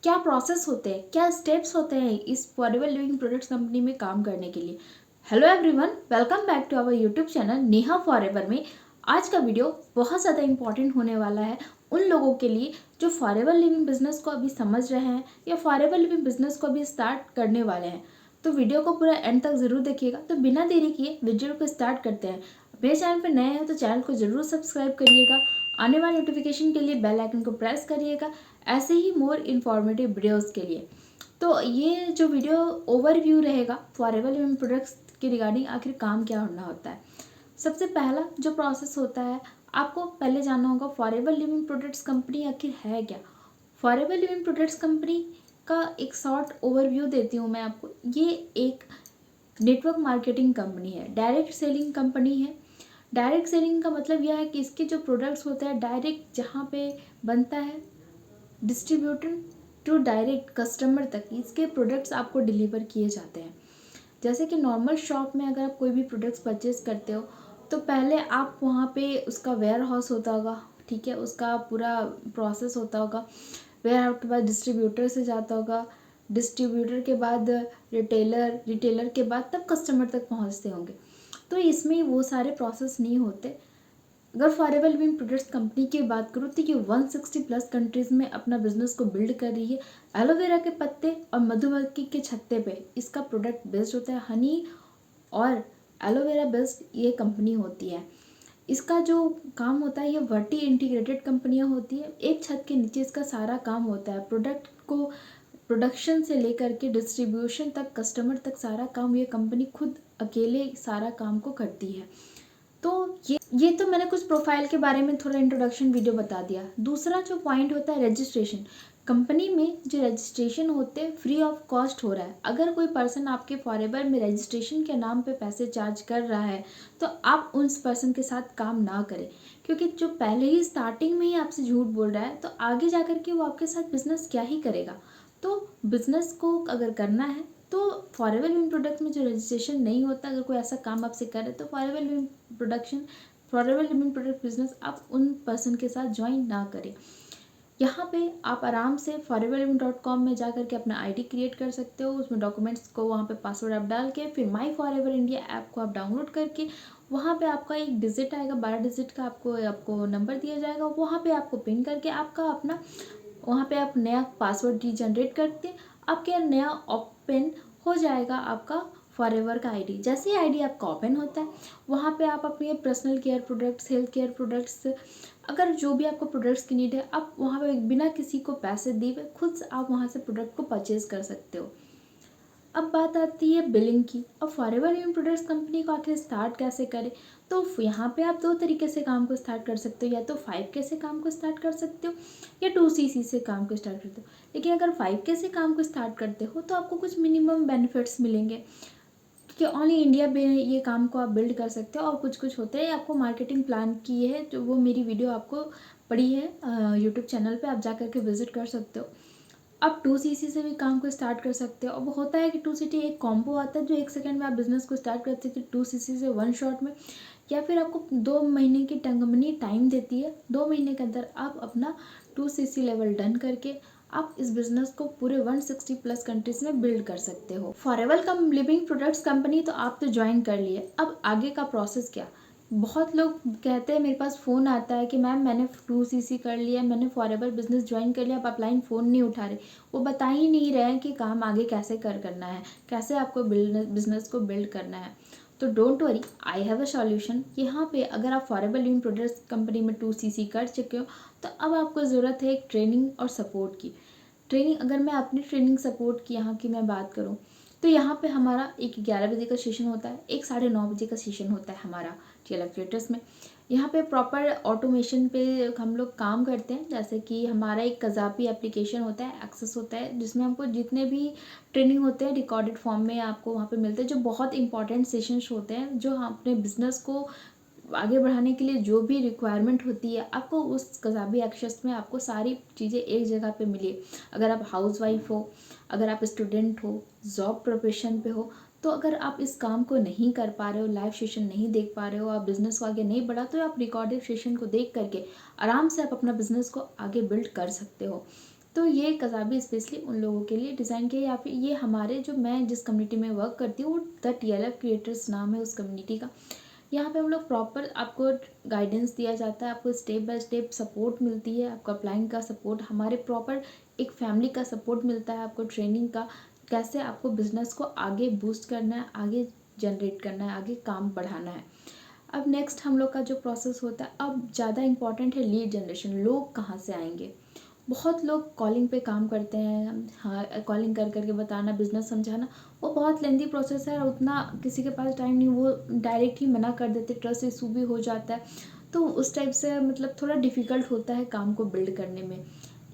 क्या प्रोसेस होते हैं, क्या स्टेप्स होते हैं इस फॉरएवर लिविंग प्रोडक्ट्स कंपनी में काम करने के लिए। Hello everyone, welcome back to our YouTube channel Neha forever में। आज का वीडियो बहुत ज़्यादा इंपॉर्टेंट होने वाला है उन लोगों के लिए जो फॉरएवर लिविंग बिजनेस को अभी समझ रहे हैं या फॉरएवर लिविंग बिजनेस को अभी स्टार्ट करने वाले हैं। तो वीडियो को पूरा एंड तक ज़रूर देखिएगा। तो बिना देरी किए वीडियो को स्टार्ट करते हैं। मेरे चैनल पर नए हैं तो चैनल को ज़रूर सब्सक्राइब करिएगा, आने वाले नोटिफिकेशन के लिए बेल आइकन को प्रेस करिएगा, ऐसे ही मोर इन्फॉर्मेटिव वीडियोस के लिए। तो ये जो वीडियो ओवरव्यू रहेगा फॉरएवर लिविंग प्रोडक्ट्स के रिगार्डिंग आखिर काम क्या होना होता है। सबसे पहला जो प्रोसेस होता है, आपको पहले जानना होगा फॉरएवर लिविंग प्रोडक्ट्स कंपनी आखिर है क्या। फॉरएवर लिविंग प्रोडक्ट्स कंपनी का एक शॉर्ट ओवरव्यू देती हूँ मैं आपको। ये एक नेटवर्क मार्केटिंग कंपनी है, डायरेक्ट सेलिंग कंपनी है। डायरेक्ट सेलिंग का मतलब यह है कि इसके जो प्रोडक्ट्स होते हैं डायरेक्ट जहाँ पे बनता है डिस्ट्रीब्यूटर टू डायरेक्ट कस्टमर तक इसके प्रोडक्ट्स आपको डिलीवर किए जाते हैं। जैसे कि नॉर्मल शॉप में अगर आप कोई भी प्रोडक्ट्स परचेज करते हो तो पहले आप वहाँ पे उसका वेयर हाउस होता होगा, ठीक है, उसका पूरा प्रोसेस होता होगा। वेयर हाउस के बाद डिस्ट्रीब्यूटर से जाता होगा, डिस्ट्रीब्यूटर के बाद रिटेलर, रिटेलर के बाद तब कस्टमर तक पहुँचते होंगे। तो इसमें वो सारे प्रोसेस नहीं होते। अगर फॉरएवर लिविंग प्रोडक्ट्स कंपनी की बात करूँ तो ये 160 प्लस कंट्रीज़ में अपना बिजनेस को बिल्ड कर रही है। एलोवेरा के पत्ते और मधुमक्खी के छत्ते पे इसका प्रोडक्ट बेस्ड होता है। हनी और एलोवेरा बेस्ड ये कंपनी होती है। इसका जो काम होता है ये वर्टी इंटीग्रेटेड कंपनियां होती है। एक छत के नीचे इसका सारा काम होता है। प्रोडक्ट को प्रोडक्शन से लेकर के डिस्ट्रीब्यूशन तक, कस्टमर तक सारा काम ये कंपनी खुद अकेले सारा काम को करती है। तो ये तो मैंने कुछ प्रोफाइल के बारे में थोड़ा इंट्रोडक्शन वीडियो बता दिया। दूसरा जो पॉइंट होता है रजिस्ट्रेशन। कंपनी में जो रजिस्ट्रेशन होते हैं फ्री ऑफ कॉस्ट हो रहा है। अगर कोई पर्सन आपके फॉरएवर में रजिस्ट्रेशन के नाम पे पैसे चार्ज कर रहा है तो आप उस पर्सन के साथ काम ना करें, क्योंकि जो पहले ही स्टार्टिंग में ही आपसे झूठ बोल रहा है तो आगे जा कर के वो आपके साथ बिजनेस क्या ही करेगा। तो बिजनेस को अगर करना है तो फॉरएवर लिविंग प्रोडक्ट में जो रजिस्ट्रेशन नहीं होता, अगर कोई ऐसा काम आपसे करे तो फॉरएवर लिविंग प्रोडक्ट बिजनेस आप उन पर्सन के साथ ज्वाइन ना करें। यहाँ पे आप आराम से foreverliving.com में जा करके अपना आईडी क्रिएट कर सकते हो। उसमें डॉक्यूमेंट्स को वहाँ पे पासवर्ड आप डाल के फिर माई फॉरएवर इंडिया ऐप को आप डाउनलोड करके वहाँ पे आपका एक डिजिट आएगा, 12 डिजिट का आपको नंबर दिया जाएगा। वहाँ पे आपको पिन करके आपका अपना वहाँ पे आप नया पासवर्ड जनरेट करते आपके नया ओपन हो जाएगा आपका फॉरएवर का आईडी। जैसे ही आईडी आपका ओपन होता है वहाँ पे आप अपने personal care products, health care products, अगर जो भी आपको प्रोडक्ट्स की नीड है आप वहाँ पे बिना किसी को पैसे दिए खुद आप वहाँ से प्रोडक्ट को परचेज कर सकते हो। अब बात आती है बिलिंग की। अब फॉरएवर लिविंग प्रोडक्ट्स कंपनी को आखिर स्टार्ट कैसे करें। तो यहाँ पे आप दो तरीके से काम को स्टार्ट कर सकते हो, या तो 5K से काम को स्टार्ट कर सकते हो या 2CC से काम को स्टार्ट करते हो। लेकिन अगर 5K से काम को स्टार्ट करते हो तो आपको कुछ मिनिमम बेनिफिट्स मिलेंगे कि ऑनली इंडिया में ये काम को आप बिल्ड कर सकते हो। और कुछ कुछ होते हैं आपको मार्केटिंग प्लान की है, जो वो मेरी वीडियो आपको पड़ी है यूट्यूब चैनल पे, आप जा करके विजिट कर सकते हो। आप 2CC से भी काम को स्टार्ट कर सकते हो। अब होता है कि 2CC एक कॉम्बो आता है जो 1 सेकंड में आप बिजनेस को स्टार्ट कर सकते हो 2CC से 1 शॉट में, या फिर आपको 2 महीने की कंपनी टाइम देती है। 2 महीने के अंदर आप अपना 2CC लेवल डन करके आप इस बिजनेस को पूरे 160 प्लस कंट्रीज में बिल्ड कर सकते हो। फॉरएवर लिविंग प्रोडक्ट्स कंपनी तो आप तो ज्वाइन कर लिए, अब आगे का प्रोसेस क्या। बहुत लोग कहते हैं, मेरे पास फ़ोन आता है कि मैम मैंने 2CC कर लिया, मैंने फॉरएवर बिजनेस ज्वाइन कर लिया, आप अपलाइन फ़ोन नहीं उठा रहे। वो बता ही नहीं रहे हैं कि काम आगे कैसे करना है, कैसे आपको बिजनेस को बिल्ड करना है। तो don't worry, I have a solution. यहाँ पे अगर आप फॉरएवर लिविंग प्रोडक्ट्स कंपनी में 2CC कर चुके हो तो अब आपको ज़रूरत है एक ट्रेनिंग और सपोर्ट की। ट्रेनिंग, अगर मैं अपनी ट्रेनिंग सपोर्ट की यहाँ की मैं बात करूँ तो यहाँ पे हमारा एक 11 बजे का सेशन होता है, एक 9:30 बजे का सेशन होता है हमारा TL एक्चुएटर्स में। यहाँ पे प्रॉपर ऑटोमेशन पे हम लोग काम करते हैं। जैसे कि हमारा एक कज़ापी एप्लीकेशन होता है, एक्सेस होता है, जिसमें हमको जितने भी ट्रेनिंग होते हैं रिकॉर्डेड फॉर्म में आपको वहाँ पे मिलते हैं, जो बहुत इंपॉर्टेंट सेशंस होते हैं, जो हम अपने बिजनेस को आगे बढ़ाने के लिए जो भी रिक्वायरमेंट होती है आपको उस कज़ाबी एक्सेस में आपको सारी चीज़ें एक जगह पे मिली। अगर आप हाउसवाइफ हो, अगर आप स्टूडेंट हो, जॉब प्रोफेशन पे हो, तो अगर आप इस काम को नहीं कर पा रहे हो, लाइव सेशन नहीं देख पा रहे हो, आप बिज़नेस को आगे नहीं बढ़ा, तो आप रिकॉर्डेड सेशन को देख करके आराम से आप अपना बिज़नेस को आगे बिल्ड कर सकते हो। तो ये कज़ाबी स्पेशली उन लोगों के लिए डिज़ाइन किया, या फिर ये हमारे जो मैं जिस कम्युनिटी में वर्क करती हूँ, द TLF क्रिएटर्स नाम है उस कम्युनिटी का। यहाँ पे हम लोग प्रॉपर आपको गाइडेंस दिया जाता है, आपको स्टेप बाय स्टेप सपोर्ट मिलती है, आपको अपलाइंग का सपोर्ट, हमारे प्रॉपर एक फैमिली का सपोर्ट मिलता है, आपको ट्रेनिंग का, कैसे आपको बिजनेस को आगे बूस्ट करना है, आगे जनरेट करना है, आगे काम बढ़ाना है। अब नेक्स्ट हम लोग का जो प्रोसेस होता है, अब ज़्यादा इम्पॉर्टेंट है लीड जनरेशन। लोग कहाँ से आएंगे? बहुत लोग कॉलिंग पे काम करते हैं, हाँ, कॉलिंग कर करके बताना, बिजनेस समझाना, वो बहुत लेंथी प्रोसेस है और उतना किसी के पास टाइम नहीं, वो डायरेक्ट ही मना कर देते, ट्रस्ट इशू भी हो जाता है। तो उस टाइप से मतलब थोड़ा डिफ़िकल्ट होता है काम को बिल्ड करने में।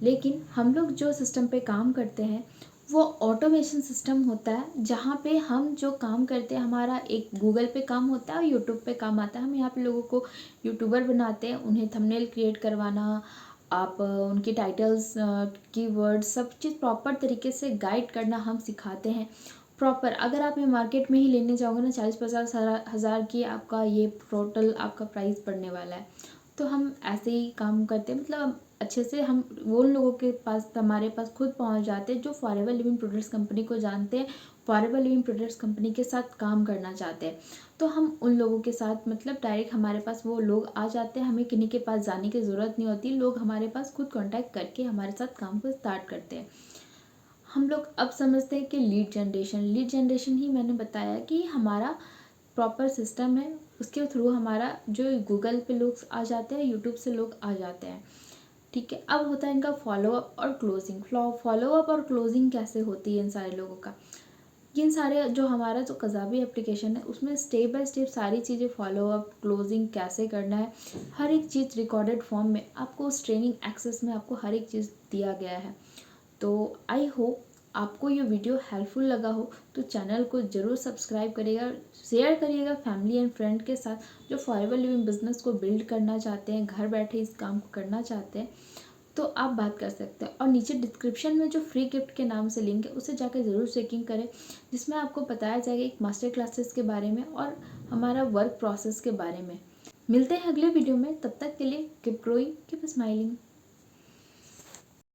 लेकिन हम लोग जो सिस्टम पे काम करते हैं वो ऑटोमेशन सिस्टम होता है, जहाँ पे हम जो काम करते हैं, हमारा एक गूगल पे काम होता है और यूट्यूब पे काम आता है। हम यहाँ पे लोगों को यूट्यूबर बनाते हैं, उन्हें थंबनेल क्रिएट करवाना, आप उनकी टाइटल्स, कीवर्ड्स, सब चीज़ प्रॉपर तरीके से गाइड करना हम सिखाते हैं। प्रॉपर अगर आप ये मार्केट में ही लेने जाओगे ना, 40-50 हज़ार की आपका ये टोटल आपका प्राइस पड़ने वाला है। तो हम ऐसे ही काम करते हैं, मतलब अच्छे से हम वो लोगों के पास, हमारे पास खुद पहुंच जाते हैं जो फॉरएवर लिविंग प्रोडक्ट्स कंपनी को जानते हैं, फॉरएवर लिविंग प्रोडक्ट्स कंपनी के साथ काम करना चाहते हैं। तो हम उन लोगों के साथ मतलब डायरेक्ट हमारे पास वो लोग आ जाते हैं, हमें किन्हीं के पास जाने की ज़रूरत नहीं होती, लोग हमारे पास खुद कांटेक्ट करके हमारे साथ काम को स्टार्ट करते हैं। हम लोग अब समझते हैं कि लीड जनरेशन ही मैंने बताया कि हमारा प्रॉपर सिस्टम है, उसके थ्रू हमारा जो गूगल पे लोग आ जाते हैं, यूट्यूब से लोग आ जाते हैं। ठीक है, अब होता है इनका फॉलोअप और क्लोजिंग। फॉलोअप और क्लोजिंग कैसे होती है इन सारे लोगों का? इन सारे जो हमारा जो कज़ाबी एप्लीकेशन है उसमें स्टेप बाय स्टेप सारी चीज़ें, फॉलोअप, क्लोजिंग कैसे करना है, हर एक चीज़ रिकॉर्डेड फॉर्म में आपको उस ट्रेनिंग एक्सेस में आपको हर एक चीज़ दिया गया है। तो आई होप आपको ये वीडियो हेल्पफुल लगा हो, तो चैनल को ज़रूर सब्सक्राइब करिएगा, शेयर करिएगा फैमिली एंड फ्रेंड के साथ जो फॉरएवर लिविंग बिजनेस को बिल्ड करना चाहते हैं, घर बैठे इस काम को करना चाहते हैं। तो आप बात कर सकते हैं, और नीचे डिस्क्रिप्शन में जो फ्री गिफ्ट के नाम से लिंक है उसे जाकर ज़रूर चेकिंग करें, जिसमें आपको बताया जाएगा एक मास्टर क्लासेस के बारे में और हमारा वर्क प्रोसेस के बारे में। मिलते हैं अगले वीडियो में, तब तक के लिए कीप ग्रोइंग, कीप स्माइलिंग।